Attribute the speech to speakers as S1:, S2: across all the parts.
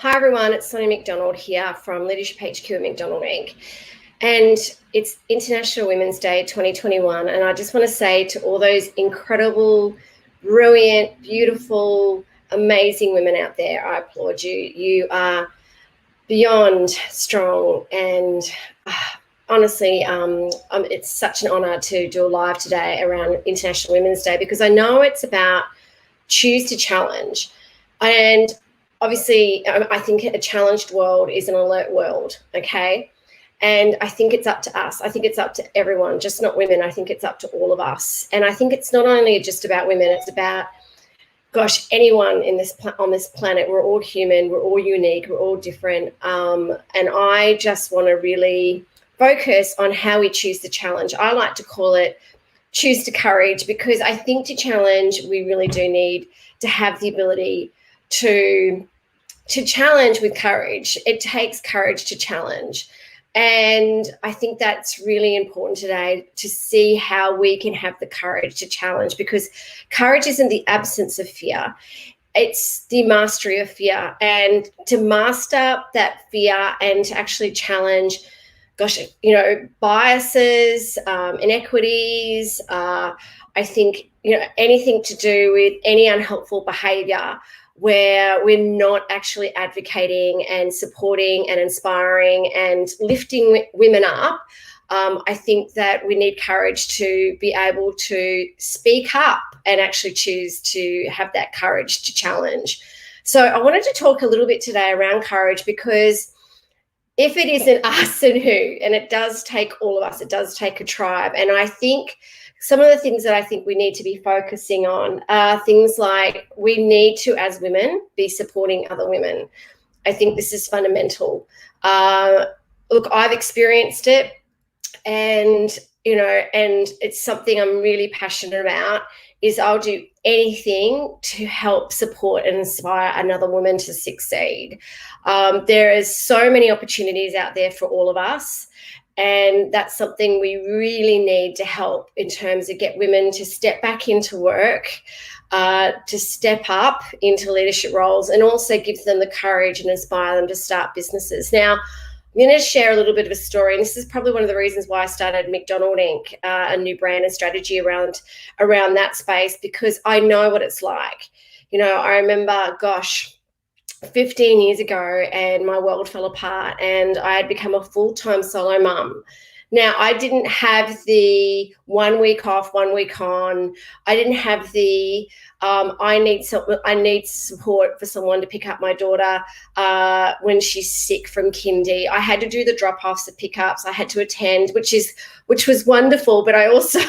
S1: Hi everyone, it's Sonia McDonald here from Leadership HQ at McDonald Inc. And it's International Women's Day 2021. And I just want to say to all those incredible, brilliant, beautiful, amazing women out there, I applaud you. You are beyond strong. And honestly, it's such an honor to do a live today around International Women's Day, because I know it's about choose to challenge. And obviously, I think a challenged world is an alert world, okay? And I think it's up to us. I think it's up to everyone, just not women. I think it's up to all of us. And I think it's not only just about women, it's about, gosh, anyone on this planet. We're all human, we're all unique, we're all different. And I just want to really focus on how we choose to challenge. I like to call it choose to courage, because I think to challenge, we really do need to have the ability to challenge with courage. It takes courage to challenge. And I think that's really important today, to see how we can have the courage to challenge, because courage isn't the absence of fear. It's the mastery of fear. And to master that fear and to actually challenge, gosh, biases, inequities, I think, anything to do with any unhelpful behavior where we're not actually advocating and supporting and inspiring and lifting women up. I think that we need courage to be able to speak up and actually choose to have that courage to challenge. So I wanted to talk a little bit today around courage, because if it isn't us, and who? And it does take all of us. It does take a tribe. And I think some of the things that I think we need to be focusing on are things like we need to, as women, be supporting other women. I think this is fundamental. Look, I've experienced it, and it's something I'm really passionate about. Is I'll do anything to help support and inspire another woman to succeed. There is so many opportunities out there for all of us. And that's something we really need to help in terms of get women to step back into work, to step up into leadership roles, and also give them the courage and inspire them to start businesses. Now, I'm going to share a little bit of a story, and this is probably one of the reasons why I started McDonald Inc., a new brand and strategy around that space, because I know what it's like. I remember, 15 years ago, and my world fell apart, and I had become a full-time solo mum. Now, I didn't have the 1 week off, 1 week on. I didn't have the I need support for someone to pick up my daughter when she's sick from kindy. I had to do the drop-offs, the pickups. I had to attend, which was wonderful, but I also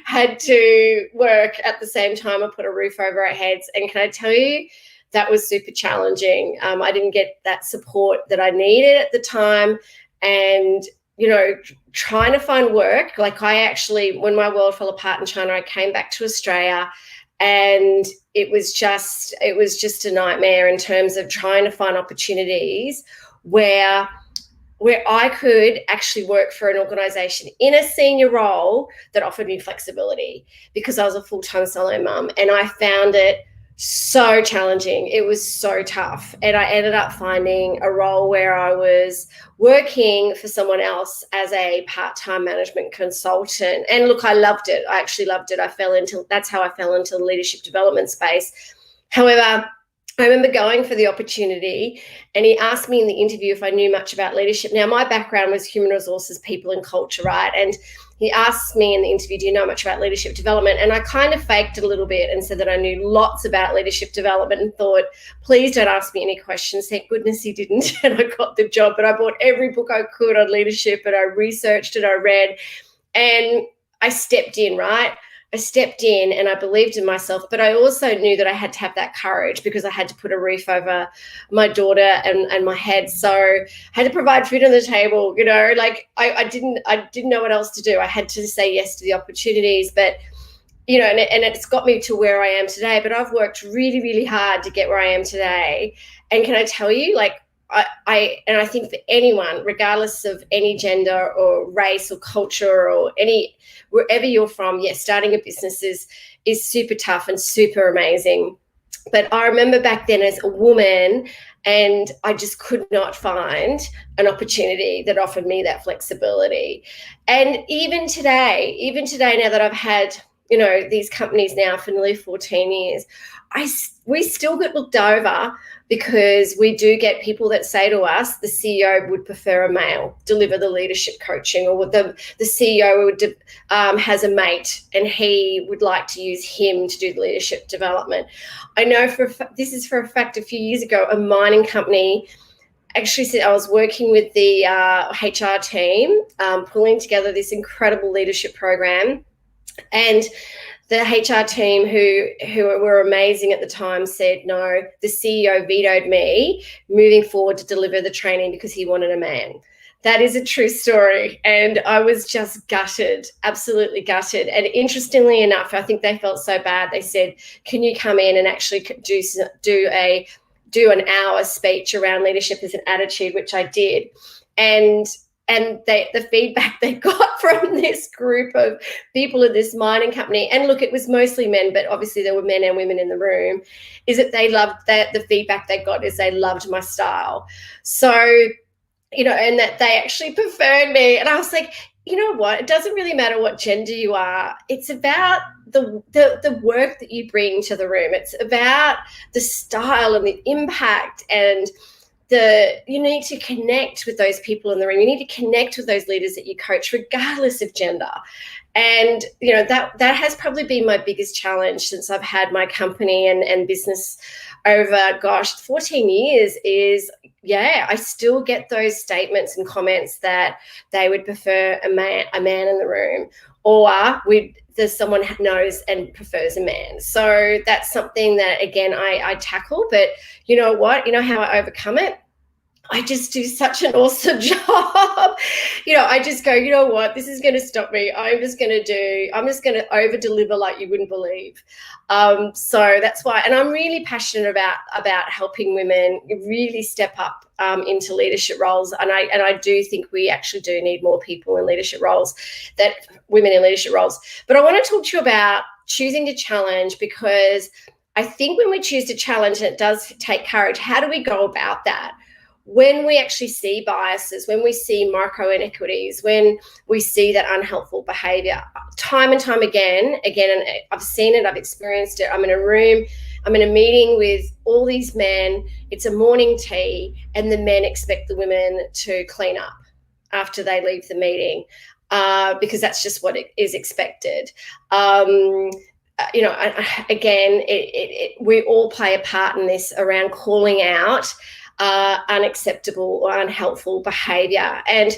S1: had to work at the same time. I put a roof over our heads, and can I tell you, that was super challenging. I didn't get that support that I needed at the time. And, trying to find work, like when my world fell apart in China, I came back to Australia, and it was just a nightmare in terms of trying to find opportunities where I could actually work for an organisation in a senior role that offered me flexibility, because I was a full-time solo mum, and I found it so challenging. It was so tough. And I ended up finding a role where I was working for someone else as a part-time management consultant. And look, I loved it. I actually loved it. That's how I fell into the leadership development space. However, I remember going for the opportunity, and he asked me in the interview if I knew much about leadership. Now, my background was human resources, people and culture, right? And he asked me in the interview, do you know much about leadership development? And I kind of faked it a little bit and said that I knew lots about leadership development, and thought, please don't ask me any questions. Thank goodness he didn't. And I got the job. But I bought every book I could on leadership, and I researched it, I read, and I stepped in, right? I stepped in, and I believed in myself, but I also knew that I had to have that courage, because I had to put a roof over my daughter and my head. So I had to provide food on the table, I didn't know what else to do. I had to say yes to the opportunities, but, and it's got me to where I am today. But I've worked really, really hard to get where I am today. And can I tell you, I think for anyone, regardless of any gender or race or culture or wherever you're from, yes, starting a business is super tough and super amazing. But I remember back then as a woman, and I just could not find an opportunity that offered me that flexibility. And even today, now that I've had, these companies now for nearly 14 years, we still get looked over because we do get people that say to us, the CEO would prefer a male deliver the leadership coaching, or the CEO would has a mate and he would like to use him to do the leadership development. I know this is for a fact, a few years ago, a mining company actually said, I was working with the HR team, pulling together this incredible leadership program, and the HR team, who were amazing at the time, said, no, the CEO vetoed me moving forward to deliver the training because he wanted a man. That is a true story. And I was just gutted, absolutely gutted. And interestingly enough, I think they felt so bad. They said, can you come in and actually do an hour speech around leadership as an attitude, which I did. And the feedback they got from this group of people in this mining company, and look, it was mostly men, but obviously there were men and women in the room, is that they loved that. The feedback they got is they loved my style. So, and that they actually preferred me. And I was like, you know what? It doesn't really matter what gender you are. It's about the work that you bring to the room. It's about the style and the impact, and you need to connect with those people in the room. You need to connect with those leaders that you coach, regardless of gender. And, that has probably been my biggest challenge since I've had my company and business over, 14 years is, I still get those statements and comments that they would prefer a man in the room, or there's someone knows and prefers a man. So that's something that, again, I tackle. But you know what? You know how I overcome it? I just do such an awesome job. I just go, you know what? This is going to stop me. I'm just going to over deliver like you wouldn't believe. So that's why, and I'm really passionate about helping women really step up into leadership roles. And I do think we actually do need more people in leadership roles, women in leadership roles. But I want to talk to you about choosing to challenge, because I think when we choose to challenge, and it does take courage, how do we go about that? When we actually see biases, when we see micro inequities, when we see that unhelpful behavior, time and time again, and I've seen it, I've experienced it. I'm in a room, I'm in a meeting with all these men, it's a morning tea, and the men expect the women to clean up after they leave the meeting, because that's just what is expected. Again, we all play a part in this around calling out unacceptable or unhelpful behavior. And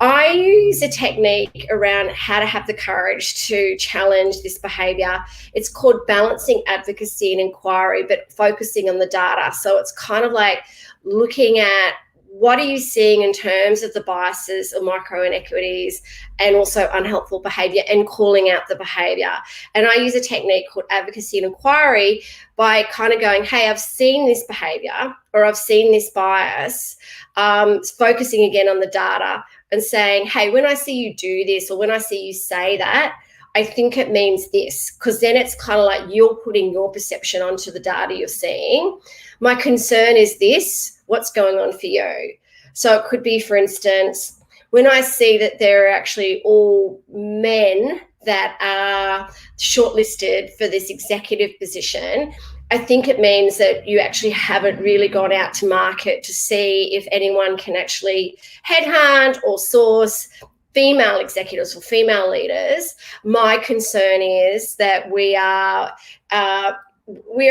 S1: I use a technique around how to have the courage to challenge this behavior. It's called balancing advocacy and inquiry, but focusing on the data. So it's kind of like looking at, what are you seeing in terms of the biases or micro inequities and also unhelpful behavior, and calling out the behavior. And I use a technique called advocacy and inquiry by kind of going, hey, I've seen this behavior, or I've seen this bias, focusing again on the data and saying, hey, when I see you do this, or when I see you say that, I think it means this, because then it's kind of like you're putting your perception onto the data you're seeing. My concern is this. What's going on for you? So it could be, for instance, when I see that there are actually all men that are shortlisted for this executive position, I think it means that you actually haven't really gone out to market to see if anyone can actually headhunt or source female executives or female leaders. My concern is that we're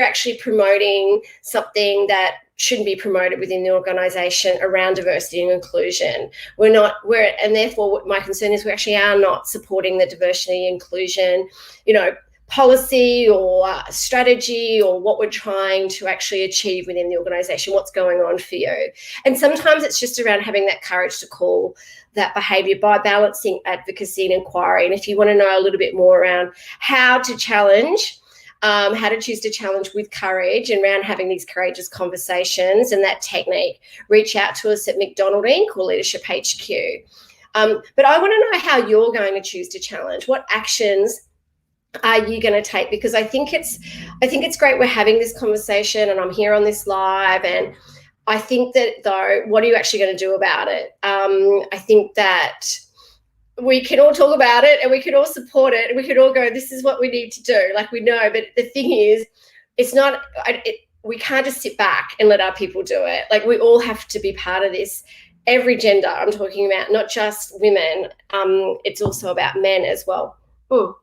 S1: actually promoting something that shouldn't be promoted within the organisation around diversity and inclusion. And therefore my concern is we actually are not supporting the diversity and inclusion, policy or strategy, or what we're trying to actually achieve within the organisation. What's going on for you? And sometimes it's just around having that courage to call that behaviour by balancing advocacy and inquiry. And if you want to know a little bit more around how to challenge, how to choose to challenge with courage, and around having these courageous conversations and that technique, reach out to us at McDonald Inc. or Leadership HQ. But I want to know how you're going to choose to challenge. What actions are you going to take? Because I think it's great we're having this conversation, and I'm here on this live, and I think that, though, what are you actually going to do about it? I think that we can all talk about it, and we can all support it, and we can all go, this is what we need to do. Like, we know, but the thing is, it's not, we can't just sit back and let our people do it. Like, we all have to be part of this. Every gender I'm talking about, not just women. It's also about men as well. Ooh.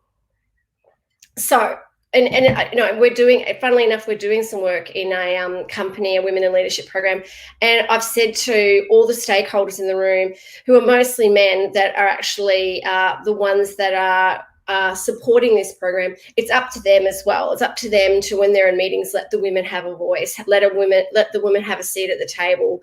S1: So, and we're doing, funnily enough, we're doing some work in a company, a women in leadership program, and I've said to all the stakeholders in the room, who are mostly men, that are actually the ones that are supporting this program, it's up to them as well. It's up to them to, when they're in meetings, let the women have a voice, let the women have a seat at the table.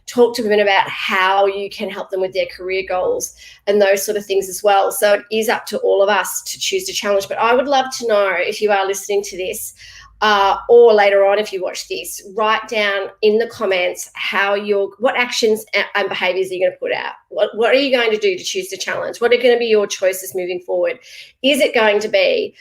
S1: Talk to women about how you can help them with their career goals and those sort of things as well. So it is up to all of us to choose to challenge. But I would love to know, if you are listening to this, or later on if you watch this, write down in the comments what actions and behaviours are you going to put out? What are you going to do to choose to challenge? What are going to be your choices moving forward? Is it going to be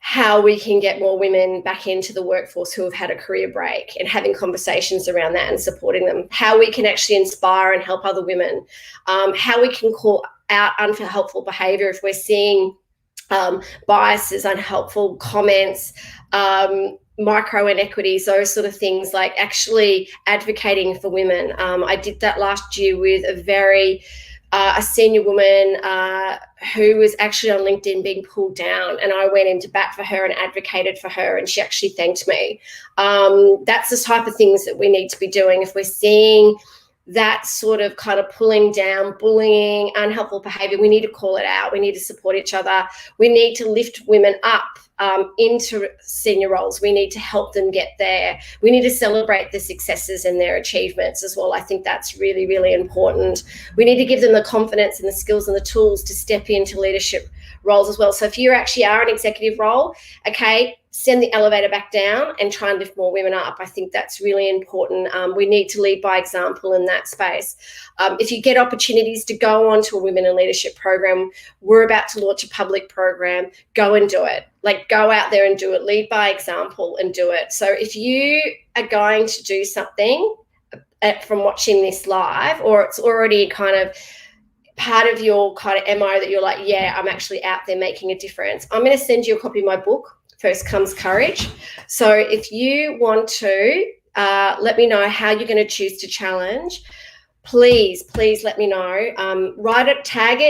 S1: how we can get more women back into the workforce who have had a career break, and having conversations around that and supporting them? How we can actually inspire and help other women? How we can call out unhelpful behaviour if we're seeing biases, unhelpful comments, micro inequities, those sort of things, like actually advocating for women. I did that last year with a senior woman who was actually on LinkedIn being pulled down, and I went into bat for her and advocated for her, and she actually thanked me. That's the type of things that we need to be doing. If we're seeing that sort of kind of pulling down, bullying, unhelpful behaviour, we need to call it out. We need to support each other. We need to lift women up into senior roles. We need to help them get there. We need to celebrate the successes and their achievements as well. I think that's really, really important. We need to give them the confidence and the skills and the tools to step into leadership roles as well. So if you actually are an executive role, okay, send the elevator back down and try and lift more women up. I think that's really important. We need to lead by example in that space. If you get opportunities to go on to a women in leadership program, we're about to launch a public program, go and do it. Like, go out there and do it, lead by example and do it. So if you are going to do something from watching this live, or it's already kind of part of your kind of MO that you're like, yeah, I'm actually out there making a difference, I'm going to send you a copy of my book, First Comes Courage. So if you want to let me know how you're going to choose to challenge, please let me know. Write it, tag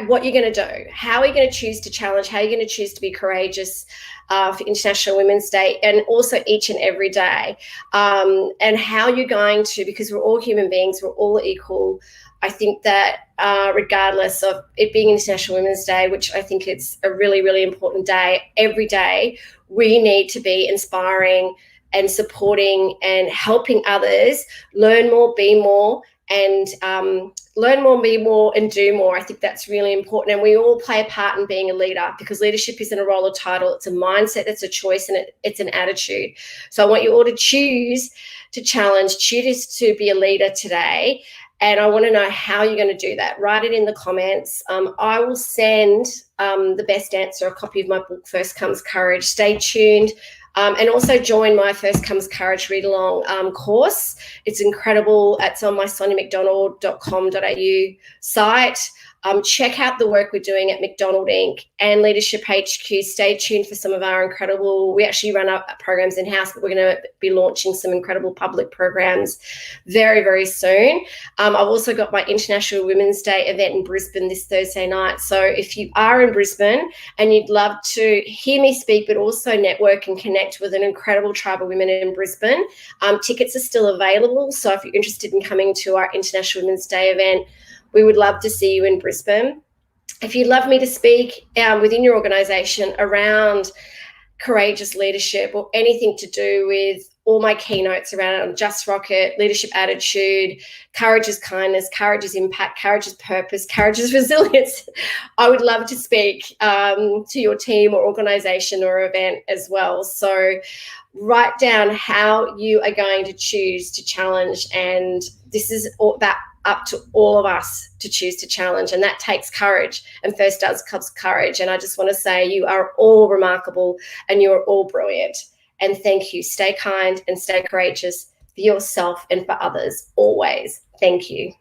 S1: what you're going to do. How are you going to choose to challenge? How are you going to choose to be courageous for International Women's Day, and also each and every day? And how you're going to, because we're all human beings, we're all equal. I think that regardless of it being International Women's Day, which I think it's a really, really important day, every day we need to be inspiring and supporting and helping others learn more, be more, and learn more, be more, and do more. I think that's really important. And we all play a part in being a leader, because leadership isn't a role or title. It's a mindset, it's a choice, and it's an attitude. So I want you all to choose to challenge, choose to be a leader today. And I want to know how you're going to do that. Write it in the comments. I will send the best answer, a copy of my book, First Comes Courage. Stay tuned. And also join my First Comes Courage read-along course. It's incredible. It's on my soniamcdonald.com.au site. Check out the work we're doing at McDonald Inc. and Leadership HQ. Stay tuned for some of our incredible, we actually run our programs in-house, but we're going to be launching some incredible public programs very, very soon. I've also got my International Women's Day event in Brisbane this Thursday night. So if you are in Brisbane and you'd love to hear me speak, but also network and connect with an incredible tribe of women in Brisbane, tickets are still available. So if you're interested in coming to our International Women's Day event, we would love to see you in Brisbane. If you'd love me to speak within your organisation around courageous leadership, or anything to do with all my keynotes around it on Just Rocket, leadership attitude, courage is kindness, courage is impact, courage is purpose, courage is resilience, I would love to speak to your team or organisation or event as well. So write down how you are going to choose to challenge, and this is all about up to all of us to choose to challenge. And that takes courage. And first does comes courage. And I just want to say you are all remarkable and you are all brilliant. And thank you. Stay kind and stay courageous for yourself and for others always. Thank you.